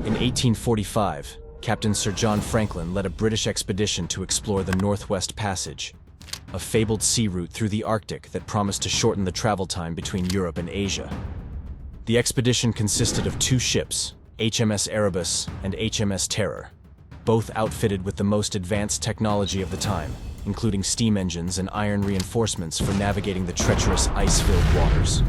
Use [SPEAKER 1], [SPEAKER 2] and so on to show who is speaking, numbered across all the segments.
[SPEAKER 1] In 1845, Captain Sir John Franklin led a British expedition to explore the Northwest Passage, a fabled sea route through the Arctic that promised to shorten the travel time between Europe and Asia. The expedition consisted of 2 ships, HMS Erebus and HMS Terror, both outfitted with the most advanced technology of the time, including steam engines and iron reinforcements for navigating the treacherous ice-filled waters.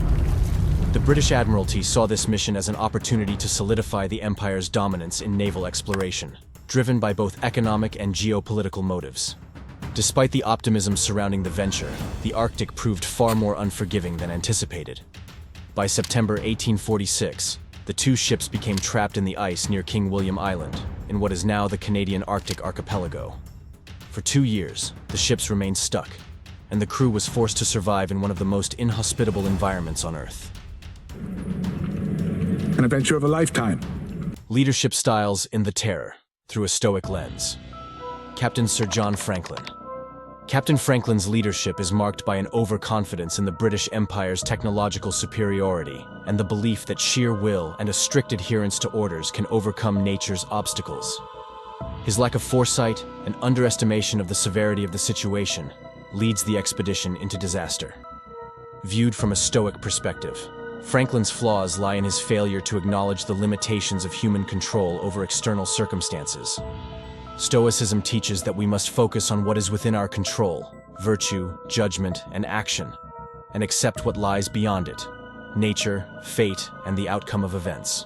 [SPEAKER 1] The British Admiralty saw this mission as an opportunity to solidify the Empire's dominance in naval exploration, driven by both economic and geopolitical motives. Despite the optimism surrounding the venture, the Arctic proved far more unforgiving than anticipated. By September 1846, the 2 ships became trapped in the ice near King William Island, in what is now the Canadian Arctic archipelago. For 2 years, the ships remained stuck, and the crew was forced to survive in one of the most inhospitable environments on Earth.
[SPEAKER 2] An adventure of a lifetime.
[SPEAKER 1] Leadership styles in the Terror, through a Stoic lens. Captain Sir John Franklin. Captain Franklin's leadership is marked by an overconfidence in the British Empire's technological superiority and the belief that sheer will and a strict adherence to orders can overcome nature's obstacles. His lack of foresight and underestimation of the severity of the situation leads the expedition into disaster. Viewed from a Stoic perspective, Franklin's flaws lie in his failure to acknowledge the limitations of human control over external circumstances. Stoicism teaches that we must focus on what is within our control, virtue, judgment, and action, and accept what lies beyond it, nature, fate, and the outcome of events.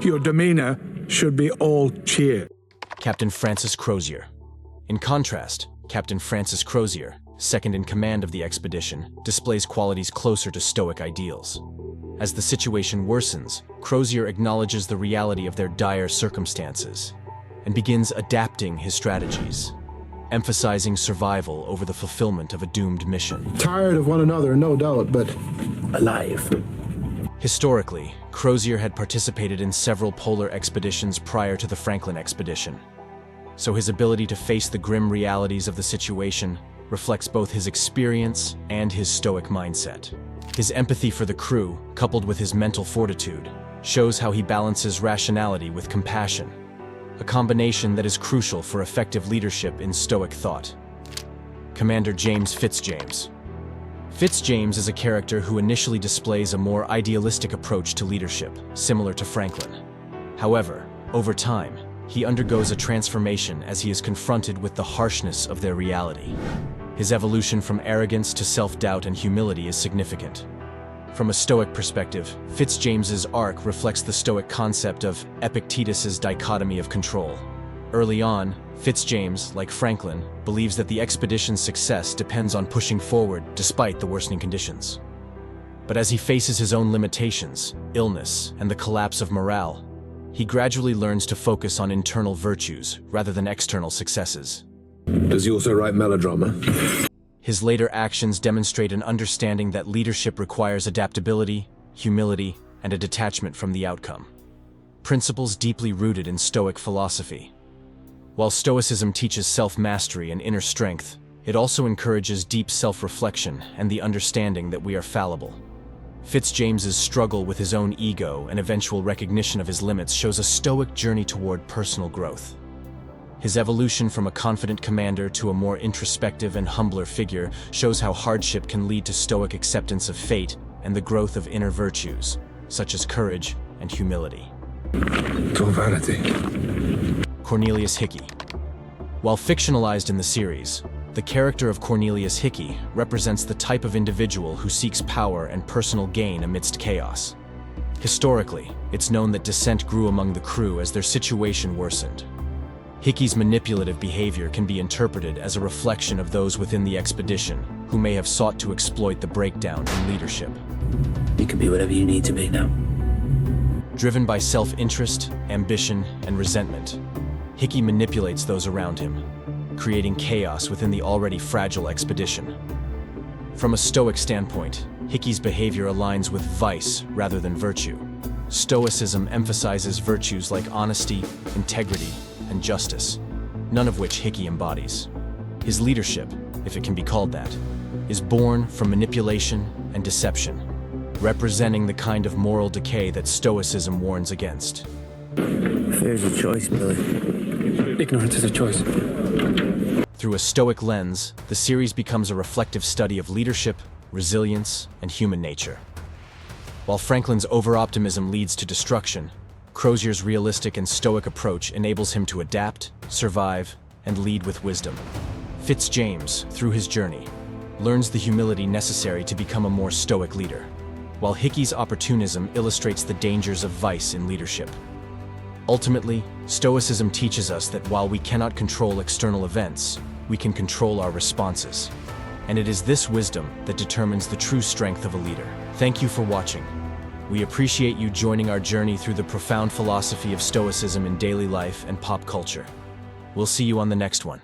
[SPEAKER 2] Your demeanor should be all cheer.
[SPEAKER 1] Captain Francis Crozier. In contrast, Captain Francis Crozier, second in command of the expedition, displays qualities closer to Stoic ideals. As the situation worsens, Crozier acknowledges the reality of their dire circumstances and begins adapting his strategies, emphasizing survival over the fulfillment of a doomed mission.
[SPEAKER 3] Tired of one another, no doubt, but alive.
[SPEAKER 1] Historically, Crozier had participated in several polar expeditions prior to the Franklin expedition, so his ability to face the grim realities of the situation reflects both his experience and his Stoic mindset. His empathy for the crew, coupled with his mental fortitude, shows how he balances rationality with compassion, a combination that is crucial for effective leadership in Stoic thought. Commander James Fitzjames. Fitzjames is a character who initially displays a more idealistic approach to leadership, similar to Franklin. However, over time, he undergoes a transformation as he is confronted with the harshness of their reality. His evolution from arrogance to self-doubt and humility is significant. From a Stoic perspective, Fitzjames's arc reflects the Stoic concept of Epictetus's dichotomy of control. Early on, Fitzjames, like Franklin, believes that the expedition's success depends on pushing forward despite the worsening conditions. But as he faces his own limitations, illness, and the collapse of morale, he gradually learns to focus on internal virtues rather than external successes.
[SPEAKER 3] Does he also write melodrama?
[SPEAKER 1] His later actions demonstrate an understanding that leadership requires adaptability, humility, and a detachment from the outcome. Principles deeply rooted in Stoic philosophy. While Stoicism teaches self-mastery and inner strength, it also encourages deep self-reflection and the understanding that we are fallible. Fitzjames's struggle with his own ego and eventual recognition of his limits shows a Stoic journey toward personal growth. His evolution from a confident commander to a more introspective and humbler figure shows how hardship can lead to Stoic acceptance of fate and the growth of inner virtues, such as courage and humility.
[SPEAKER 3] To vanity.
[SPEAKER 1] Cornelius Hickey. While fictionalized in the series, the character of Cornelius Hickey represents the type of individual who seeks power and personal gain amidst chaos. Historically, it's known that dissent grew among the crew as their situation worsened. Hickey's manipulative behavior can be interpreted as a reflection of those within the expedition who may have sought to exploit the breakdown in leadership.
[SPEAKER 4] You can be whatever you need to be now.
[SPEAKER 1] Driven by self-interest, ambition, and resentment, Hickey manipulates those around him, creating chaos within the already fragile expedition. From a Stoic standpoint, Hickey's behavior aligns with vice rather than virtue. Stoicism emphasizes virtues like honesty, integrity, and justice, none of which Hickey embodies. His leadership, if it can be called that, is born from manipulation and deception, representing the kind of moral decay that Stoicism warns against.
[SPEAKER 4] Fear is a choice, Billy.
[SPEAKER 5] Ignorance is a choice.
[SPEAKER 1] Through a Stoic lens, the series becomes a reflective study of leadership, resilience, and human nature. While Franklin's over-optimism leads to destruction, Crozier's realistic and Stoic approach enables him to adapt, survive, and lead with wisdom. Fitzjames, through his journey, learns the humility necessary to become a more Stoic leader, while Hickey's opportunism illustrates the dangers of vice in leadership. Ultimately, Stoicism teaches us that while we cannot control external events, we can control our responses. And it is this wisdom that determines the true strength of a leader. Thank you for watching. We appreciate you joining our journey through the profound philosophy of Stoicism in daily life and pop culture. We'll see you on the next one.